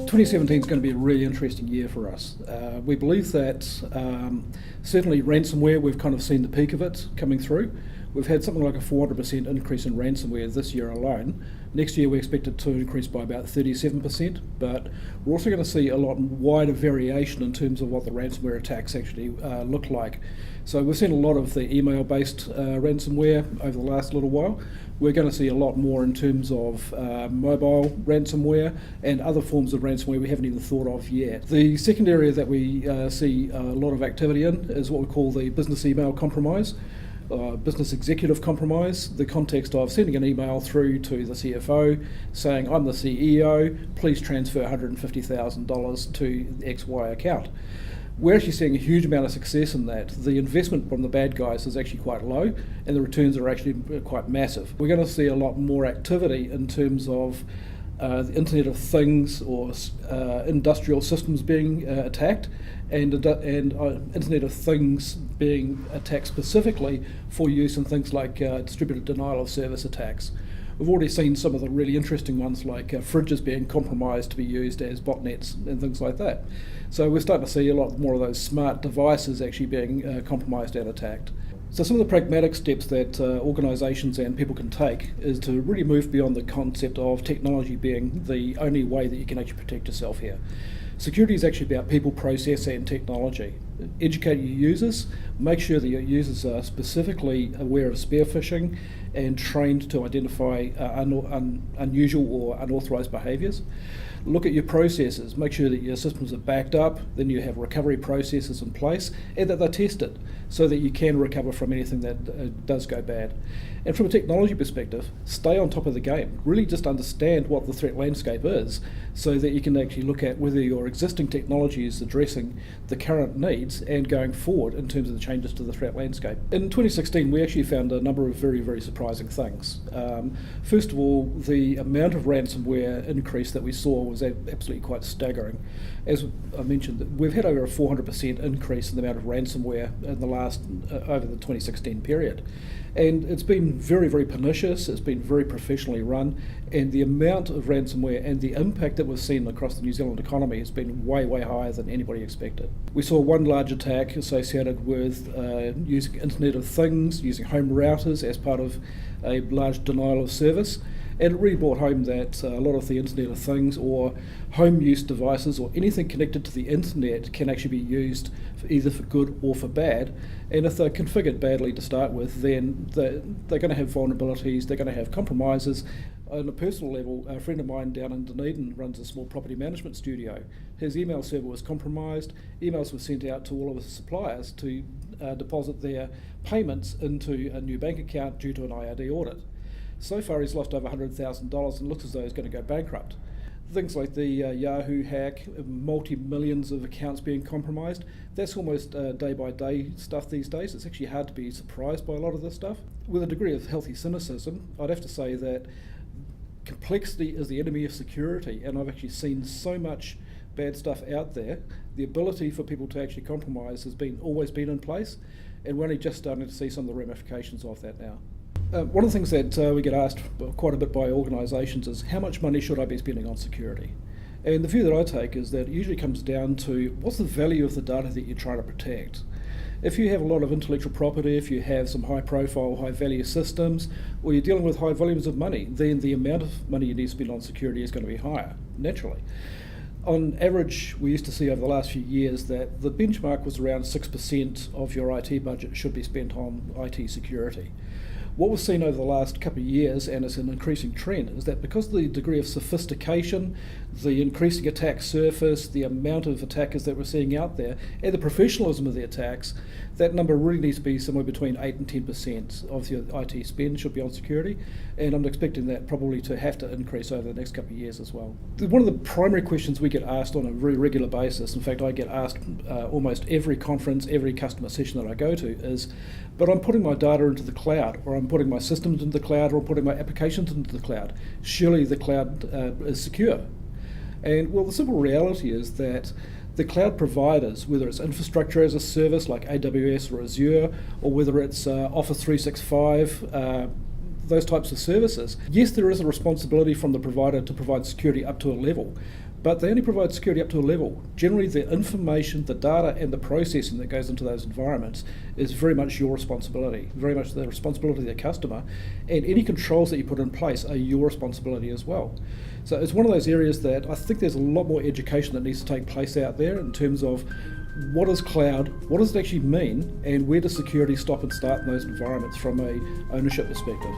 2017 is going to be a really interesting year for us. We believe that certainly ransomware, we've kind of seen the peak of it coming through. We've had something like a 400% increase in ransomware this year alone. Next year we expect it to increase by about 37%, but we're also going to see a lot wider variation in terms of what the ransomware attacks actually look like. So we've seen a lot of the email-based ransomware over the last little while. We're going to see a lot more in terms of mobile ransomware and other forms of ransomware we haven't even thought of yet. The second area that we see a lot of activity in is what we call the business email compromise. Business executive compromise, the context of sending an email through to the CFO saying, I'm the CEO, please transfer $150,000 to XY account. We're actually seeing a huge amount of success in that. The investment from the bad guys is actually quite low and the returns are actually quite massive. We're going to see a lot more activity in terms of the Internet of Things or industrial systems being attacked and Internet of Things being attacked specifically for use in things like distributed denial of service attacks. We've already seen some of the really interesting ones like fridges being compromised to be used as botnets and things like that. So we're starting to see a lot more of those smart devices actually being compromised and attacked. So some of the pragmatic steps that organisations and people can take is to really move beyond the concept of technology being the only way that you can actually protect yourself here. Security is actually about people, process and technology. Educate your users, make sure that your users are specifically aware of spear phishing and trained to identify unusual or unauthorised behaviours. Look at your processes, make sure that your systems are backed up, then you have recovery processes in place and that they're tested so that you can recover from anything that does go bad. And from a technology perspective, stay on top of the game. Really just understand what the threat landscape is so that you can actually look at whether your existing technology is addressing the current needs and going forward in terms of the changes to the threat landscape. In 2016, we actually found a number of very, very surprising things. First of all, the amount of ransomware increase that we saw was absolutely quite staggering. As I mentioned, we've had over a 400% increase in the amount of ransomware in the last over the 2016 period. And it's been very, very pernicious, it's been very professionally run, and the amount of ransomware and the impact that we've seen across the New Zealand economy has been way, way higher than anybody expected. We saw one large attack associated with using Internet of Things, using home routers as part of a large denial of service. And it really brought home that a lot of the Internet of Things or home use devices or anything connected to the internet can actually be used for either for good or for bad. And if they're configured badly to start with, then they're going to have vulnerabilities, they're going to have compromises. On a personal level, a friend of mine down in Dunedin runs a small property management studio. His email server was compromised. Emails were sent out to all of his suppliers to deposit their payments into a new bank account due to an IRD audit. So far he's lost over $100,000 and looks as though he's going to go bankrupt. Things like the Yahoo hack, multi-millions of accounts being compromised, that's almost day-by-day stuff these days. It's actually hard to be surprised by a lot of this stuff. With a degree of healthy cynicism, I'd have to say that complexity is the enemy of security, and I've actually seen so much bad stuff out there. The ability for people to actually compromise has always been in place, and we're only just starting to see some of the ramifications of that now. One of the things that we get asked quite a bit by organisations is how much money should I be spending on security? And the view that I take is that it usually comes down to what's the value of the data that you're trying to protect. If you have a lot of intellectual property, if you have some high profile, high value systems, or you're dealing with high volumes of money, then the amount of money you need to spend on security is going to be higher, naturally. On average, we used to see over the last few years that the benchmark was around 6% of your IT budget should be spent on IT security. What we've seen over the last couple of years, and it's an increasing trend, is that because of the degree of sophistication, the increasing attack surface, the amount of attackers that we're seeing out there, and the professionalism of the attacks, that number really needs to be somewhere between 8 and 10% of your IT spend should be on security, and I'm expecting that probably to have to increase over the next couple of years as well. One of the primary questions we get asked on a very regular basis, in fact I get asked almost every conference, every customer session that I go to is, but I'm putting my data into the cloud, or I'm putting my systems into the cloud, or I'm putting my applications into the cloud. Surely the cloud is secure. And well, the simple reality is that the cloud providers, whether it's infrastructure as a service like AWS or Azure, or whether it's Office 365, those types of services, yes, there is a responsibility from the provider to provide security up to a level, but they only provide security up to a level. Generally, the information, the data, and the processing that goes into those environments is very much your responsibility, very much the responsibility of the customer, and any controls that you put in place are your responsibility as well. So it's one of those areas that I think there's a lot more education that needs to take place out there in terms of what is cloud, what does it actually mean, and where does security stop and start in those environments from a ownership perspective.